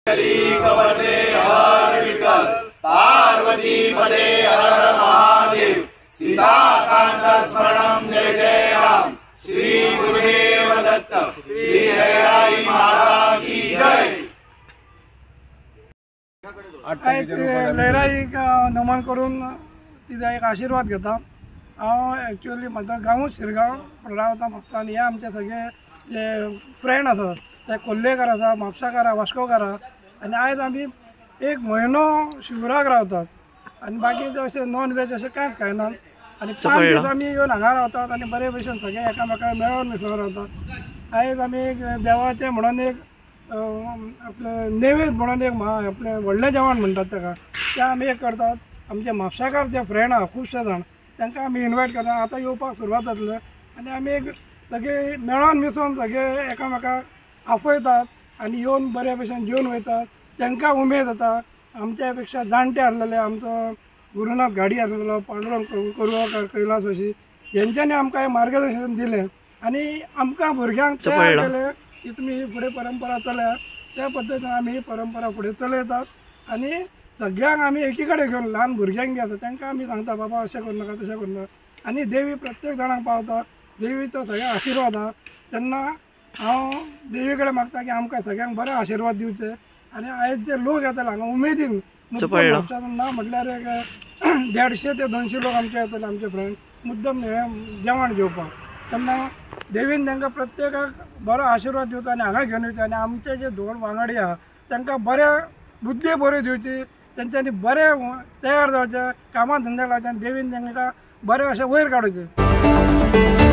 कवरदे हर विठ्ठल, पार्वती पदे हर महादेव, सीताकांत स्मरणं जय जय राम, श्री गुरुदेव दत्त, श्री लहराई माता की जय। लहराई नमन करून तिचा एक आशीर्वाद घेता। हांव एक्चुअली म्हजो गांवूच शिरगांव रावता म्हापसा, आनी हे आमचे सगळे जे फ्रेंड आसात ते कोल्लेकर आसा, म्हापसाकार, वास्कोकार, आनी आयज आमी एक म्हयनो शिवराक रावतात आनी बाकीचे अशें नॉन वेज अशें कांयच खायनात आनी 5 दीस आमी येवन हांगा रावतात आनी बरे भशेन सगळे एकामेकाक मेळोन मिसळून रावतात। आयज आमी एक देवाचें म्हणून एक आपले नेवेद म्हणून एक आपले व्हडलें जेवण म्हणटात ताका तें आमी एक करतात। आमचे म्हापसाकार जे फ्रेंड आहा खुबशे जाण तांकां आमी इनवायट करतात। आतां येवपाक सुरवात जातले आनी आमी एक सगळे मेळोन मिसळून सगळे एकामेकाक आफयतात आनी येवन बरे भशेन जेवन वयतात। तांकां उमेद जाता। आमच्या पेक्षा जाणटे आसलेले आमचो गुरुनाथ घाडी आसलेलो, पांडुरंग कोरगांवकार, कैलास वाशी हेंच्यांनी आमकां हे मार्गदर्शन दिलें आनी आमकां भुरग्यांक तयार केलें की तुमी ही फुडें परंपरा चल्या। त्या पद्दतीन आमी ही परंपरा फुडें चलयतात आनी सगळ्यांक आमी एकी कडेन घेवन ल्हान भुरग्यांक बी आसा तांकां आमी सांगता बाबा अशें करूं नाका तशें करूं नाका आनी देवी प्रत्येक जाणांक पावता। देवीचो सगळ्या आशिर्वाद आहा तेन्ना हांव देवी कडेन मागता की आमकां सगळ्यांक बरे आशिर्वाद दिवचे आनी आयज जे लोक येतले हांगा उमेदीन म्हापशांतून ना म्हटल्यार एक 150 ते 200 लोक आमचे येतले, आमचे फ्रेंड मुद्दम हे जेवण जेवपाक। तेन्ना देवीन तांकां प्रत्येकाक बरो आशिर्वाद दिवचो आनी हांगा घेवन येवचें आनी आमचे जे 2 वांगडी आहा तांकां बऱ्या बुद्धी बऱ्यो दिवची, तेंच्यांनी बरे तयार जावचे, कामां धंद्याक लावचे आनी देवीन तांकां बरे अशें वयर काडूचें।